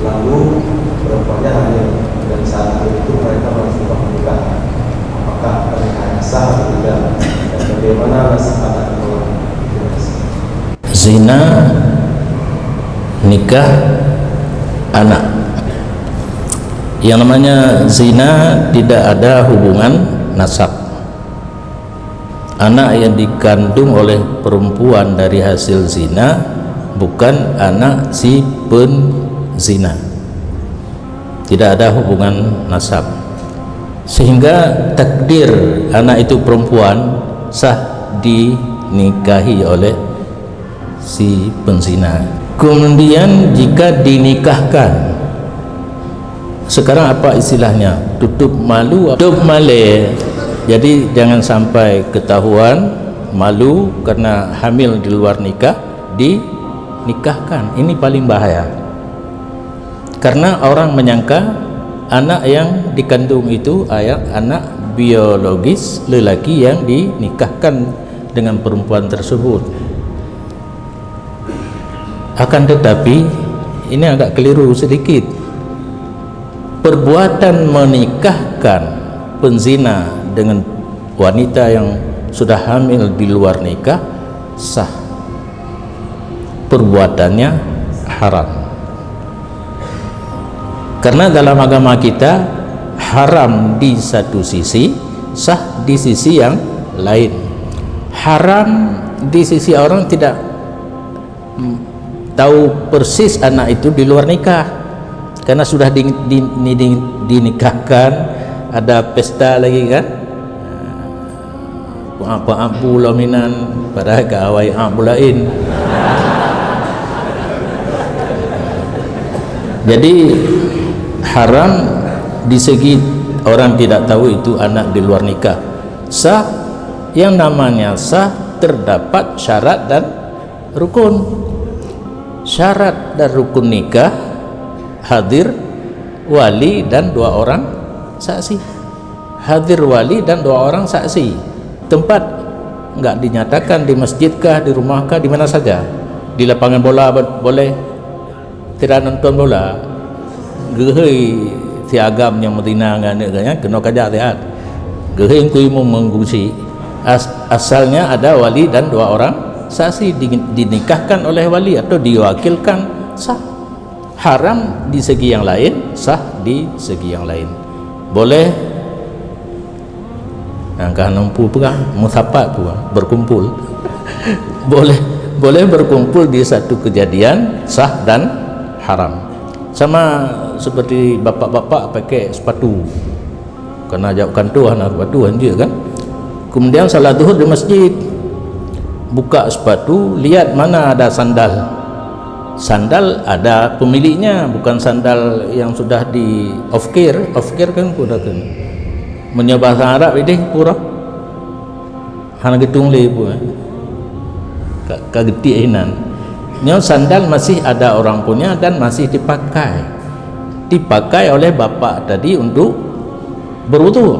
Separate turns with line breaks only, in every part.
lalu perempuannya hamil dan saat itu mereka melakukan pernikahan, apakah pernikahan sah atau tidak, dan bagaimana nasib anak itu?
Zina, nikah, anak. Yang namanya zina tidak ada hubungan nasab. Anak yang dikandung oleh perempuan dari hasil zina bukan anak si penzina, tidak ada hubungan nasab, sehingga takdir anak itu perempuan sah dinikahi oleh si penzina. Kemudian jika dinikahkan, sekarang apa istilahnya, tutup malu, tutup male. Jadi jangan sampai ketahuan malu karena hamil di luar nikah dinikahkan. Ini paling bahaya, karena orang menyangka anak yang dikandung itu anak biologis lelaki yang dinikahkan dengan perempuan tersebut. Akan tetapi ini agak keliru sedikit. Perbuatan menikahkan penzina dengan wanita yang sudah hamil di luar nikah sah, perbuatannya haram. Karena dalam agama kita haram di satu sisi, sah di sisi yang lain. Haram di sisi orang tidak tahu persis anak itu di luar nikah, karena sudah dinikahkan, ada pesta lagi kan, apa laminan pada gawai bulain. Jadi haram di segi orang tidak tahu itu anak di luar nikah. Sah, yang namanya sah terdapat syarat dan rukun. Syarat dan rukun nikah hadir wali dan 2 orang saksi. Hadir wali dan 2 orang saksi. Tempat enggak dinyatakan di masjidkah, di rumahkah, di mana saja. Di lapangan bola boleh, tidak nonton bola. Gehei si agam yang Medina ngane kena kajak lihat. Gehei kui mengungsi. Asalnya ada wali dan 2 orang saksi, dinikahkan oleh wali atau diwakilkan, sah. Haram di segi yang lain, sah di segi yang lain. Boleh angka nampu pegang musapat pula berkumpul. boleh berkumpul di satu kejadian, sah dan haram. Sama seperti bapak-bapak pakai sepatu, kena jawabkan tuan sepatu anjir kan. Kemudian salat zuhur di masjid, buka sepatu, lihat mana ada sandal. Sandal ada pemiliknya, bukan sandal yang sudah di off care kan sudah kan. Menyebah bahasa Arab ini pura. Hana getung le pun. Kageti inan. Nyo sandal masih ada orang punya dan masih dipakai oleh bapak tadi untuk berwudu.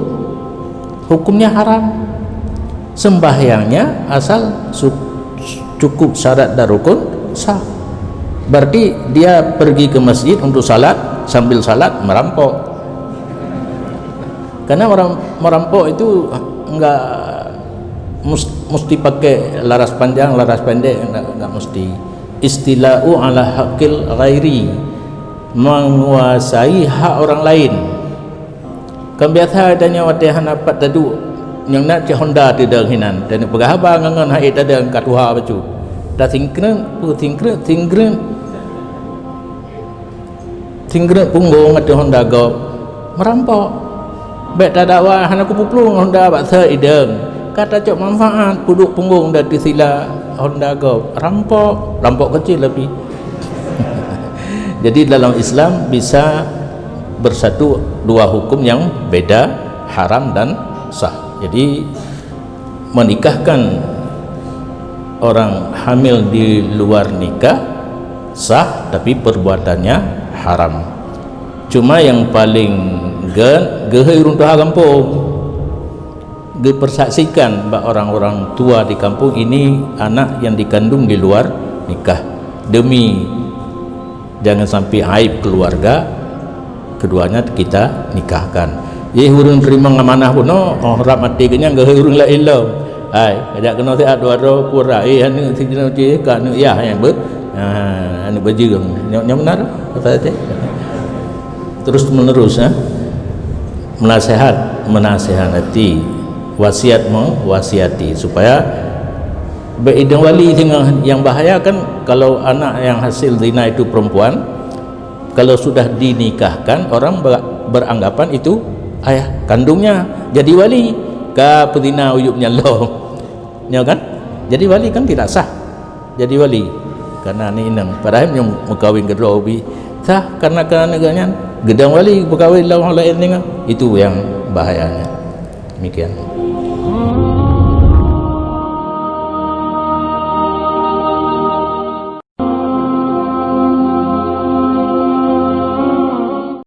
Hukumnya haram. Sembahyangnya asal cukup syarat dan rukun sah. Berarti dia pergi ke masjid untuk salat, sambil salat merampok. Karena orang merampok itu enggak mesti pakai laras panjang, laras pendek, enggak mesti. Istila'u ala haqqil ghairi, menguasai hak orang lain. Kan biasa adanya watihan dapat tadu yang nak Honda tidak hinan dan pegahaba ngangan hai tada katuha bacu dah tingkren punggung ada Honda go merampok bet dakwa hana kupuplung Honda baksa ideng kata cok manfaat puduk punggung dah disila Honda go rampok kecil lebih. Jadi dalam Islam bisa bersatu 2 hukum yang beda, haram dan sah. Jadi menikahkan orang hamil di luar nikah sah, tapi perbuatannya haram. Cuma yang paling gehei runtuh kampung, dipersaksikan bak orang-orang tua di kampung ini anak yang dikandung di luar nikah, demi jangan sampai aib keluarga keduanya kita nikahkan. Hurung terima amanah pun harap mati kenya enggak hurung la ilmu ai ajak kena tak ada pura anu sijina je ka anu ya yang anu bajirung yang benar apa tadi terus menerus menasehati wasiat mewasiati supaya beidang wali yang bahaya kan kalau anak yang hasil zina itu perempuan, kalau sudah dinikahkan orang beranggapan itu ayah kandungnya jadi wali ka pedina uyupnya lo ya kan, jadi wali kan tidak sah jadi wali karena ini inang padahal yang mengkawin kedua ubi sah karena negaranya gedang wali berkawin lawan lain itu yang bahayanya. Demikian.